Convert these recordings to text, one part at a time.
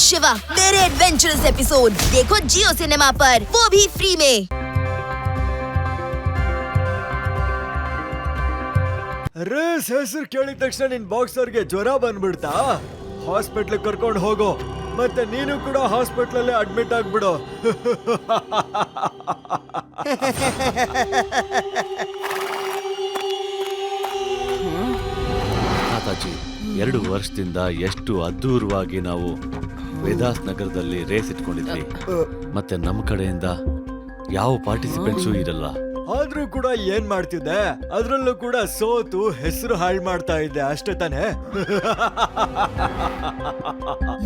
शिवा मेरे adventurous episode देखो जियो cinema पर, वो भी फ्री में। ರೇಸ್ ಹೆಸರು ಕೇಳಿದ ತಕ್ಷಣ ನಿನ್ ಬಾಕ್ಸರ್ಗೆ ಜ್ವರ ಬಂದ್ಬಿಡ್ತಾ? ಹಾಸ್ಪಿಟ್ಲ್ ಕರ್ಕೊಂಡು ಹೋಗೋ, ಮತ್ತೆ ನೀನು ಕೂಡ ಹಾಸ್ಪಿಟ್ಲಲ್ಲೇ ಅಡ್ಮಿಟ್ ಆಗ್ಬಿಡು. ತಾತಾಜಿ, 2 ವರ್ಷದಿಂದ ಎಷ್ಟು ಅದ್ದೂರವಾಗಿ ನಾವು ವೇದಾಸ್ ನಗರದಲ್ಲಿ ರೇಸ್ ಇಟ್ಕೊಂಡಿದ್ವಿ. ಮತ್ತೆ ನಮ್ಮ ಕಡೆಯಿಂದ ಯಾವ ಪಾರ್ಟಿಸಿಪೆಂಟ್ಸು ಇರಲ್ಲ. ಆದ್ರೂ ಕೂಡ ಏನ್ ಮಾಡ್ತಿದ್ದೆ? ಅದ್ರಲ್ಲೂ ಕೂಡ ಸೋತು ಹೆಸರು ಹಾಳು ಮಾಡ್ತಾ ಇದ್ದೆ ಅಷ್ಟೇ ತಾನೆ?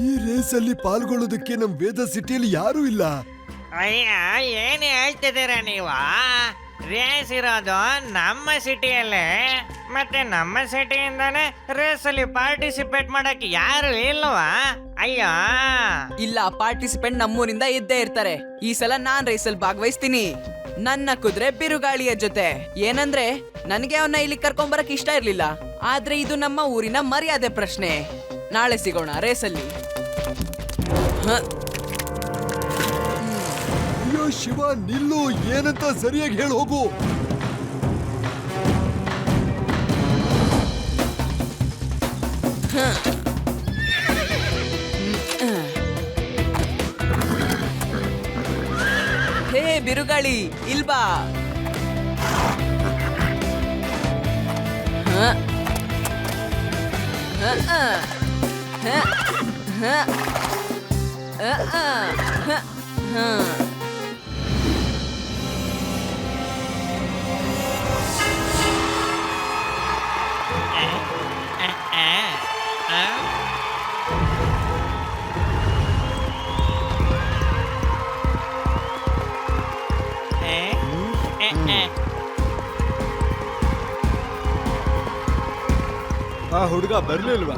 ಈ ರೇಸ್ ಅಲ್ಲಿ ಪಾಲ್ಗೊಳ್ಳೋದಕ್ಕೆ ನಮ್ ವೇದ ಸಿಟಿಯಲ್ಲಿ ಯಾರು ಇಲ್ಲ. ಅಯ್ಯ, ಏನ್ ಹೇಳ್ತಿದ್ದೀರ ನೀವು? ರೇಸ್ ಇರೋದು ನಮ್ಮ ಸಿಟಿಯಲ್ಲೇ, ಮತ್ತೆ ನಮ್ಮ ಸಿಟಿಯಿಂದಾನೆ ರೇಸ್ ಅಲ್ಲಿ ಪಾರ್ಟಿಸಿಪೇಟ್ ಮಾಡಕ್ ಯಾರು ಇಲ್ವಾ? ಅಯ್ಯೋ ಇಲ್ಲ, ಪಾರ್ಟಿಸಿಪೆಂಟ್ ನಮ್ಮೂರಿಂದ ಇದ್ದೇ ಇರ್ತಾರೆ. ಈ ಸಲ ನಾನ್ ರೇಸಲ್ಲಿ ಭಾಗವಹಿಸ್ತೀನಿ. ನನ್ನ ಕುದುರೆ ಬಿರುಗಾಳಿಯ ಜೊತೆ. ಏನಂದ್ರೆ ನನಗೆ ಅವನ್ನ ಇಲ್ಲಿ ಕರ್ಕೊಂಬರಕ್ ಇಷ್ಟ ಇರ್ಲಿಲ್ಲ, ಆದ್ರೆ ಇದು ನಮ್ಮ ಊರಿನ ಮರ್ಯಾದೆ ಪ್ರಶ್ನೆ. ನಾಳೆ ಸಿಗೋಣ ರೇಸಲ್ಲಿ. ಅಯ್ಯೋ ಶಿವ, ನಿಲ್ಲು, ಏನಂತ ಸರಿಯಾಗಿ ಹೇಳಿ ಹೋಗು. ಹೇ ಬಿರುಗಾಳಿ, ಇಲ್ಬಾ. ಆ ಹುಡುಗ ಬರ್ಲಿಲ್ವಾ?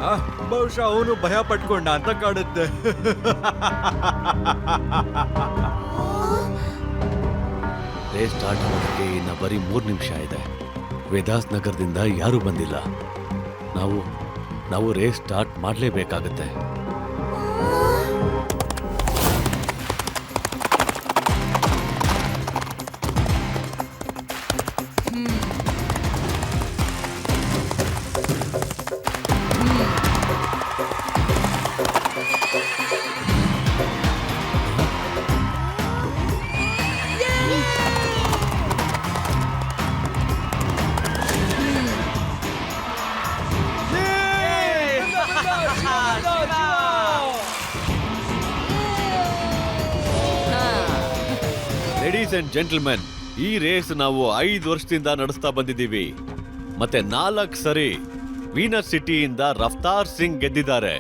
ಬಹುಶಃ ಅವನು ಭಯ ಪಟ್ಕೊಂಡ ಅಂತ ಕಾಡುತ್ತೆ. ರೇಸ್ ಸ್ಟಾರ್ಟ್ ಆಗೋದಕ್ಕೆ ಇನ್ನ ಬರೀ 3 ನಿಮಿಷ ಇದೆ. ವೇದಾಸ್ ನಗರದಿಂದ ಯಾರೂ ಬಂದಿಲ್ಲ. ನಾವು ರೇಸ್ ಸ್ಟಾರ್ಟ್ ಮಾಡಲೇಬೇಕಾಗತ್ತೆ. ಲೇಡೀಸ್ ಅಂಡ್ ಜೆಂಟಲ್ಮೆನ್, ಈ ರೇಸ್ ನಾವು 5 ವರ್ಷದಿಂದ ನಡೆಸ್ತಾ ಬಂದಿದ್ದೀವಿ. ಮತ್ತೆ 4 ಸರಿ ವೀನಸ್ ಸಿಟಿಯಿಂದ ರಫ್ತಾರ್ ಸಿಂಗ್ ಗೆದ್ದಿದ್ದಾರೆ.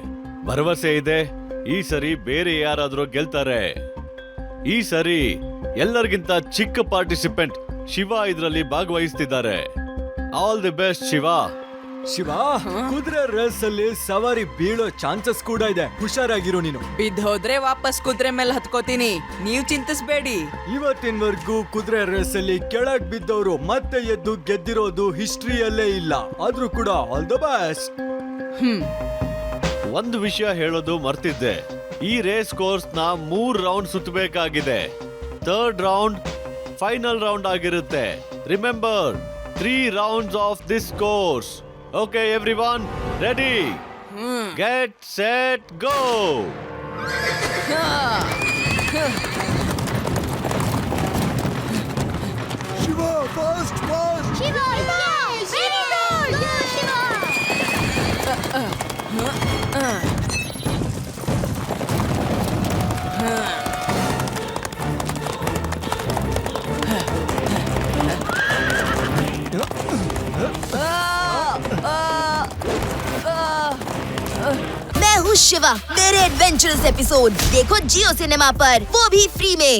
ಭರವಸೆ ಇದೆ ಈ ಸರಿ ಬೇರೆ ಯಾರಾದ್ರೂ ಗೆಲ್ತಾರೆ. ಈ ಸರಿ ಎಲ್ಲರಿಗಿಂತ ಚಿಕ್ಕ ಪಾರ್ಟಿಸಿಪೆಂಟ್ ಶಿವ ಇದರಲ್ಲಿ ಭಾಗವಹಿಸ್ತಿದ್ದಾರೆ. All the best Shiva. Shiva, ಕುದುರೆ ರೇಸ್ ಅಲ್ಲಿ ಸವಾರಿ ಬೀಳೋ ಚಾನ್ಸಸ್ ಕೂಡ ಇದೆ, ಹುಷಾರಾಗಿರು ನೀನು. ಬಿದ್ದು ಹೋದ್ರೆ ವಾಪಸ್ ಕುದುರೆ ಮೇಲೆ ಹತ್ಕೋತೀನಿ, ನೀವ್ ಚಿಂತಿಸ್ಬೇಡಿ. ಇವತ್ತಿನವರೆಗೂ ಕುದುರೆ ರೇಸ್ ಅಲ್ಲಿ ಕೆಳಗ್ ಬಿದ್ದವರು ಮತ್ತೆ ಎದ್ದು ಗೆದ್ದಿರೋದು ಹಿಸ್ಟ್ರಿಯಲ್ಲೇ ಇಲ್ಲ. ಆದ್ರೂ ಕೂಡ ಆಲ್ ದ ಬೆಸ್ಟ್. ಒಂದು ವಿಷಯ ಹೇಳೋದು ಮರ್ತಿದ್ದೆ. ಈ ರೇಸ್ ಕೋರ್ಸ್ ನ 3 ರೌಂಡ್ ಸುತ್ತಬೇಕಾಗಿದೆ. 3rd ರೌಂಡ್ ಫೈನಲ್ ರೌಂಡ್ ಆಗಿರುತ್ತೆ. Remember, 3 rounds of this course. Okay, everyone, ready? Get set, go! Shiva, fast fast. Shiva, yes, very good, go Shiva. मैं हूँ शिवा मेरे एडवेंचरस एपिसोड देखो जियो सिनेमा पर, वो भी फ्री में।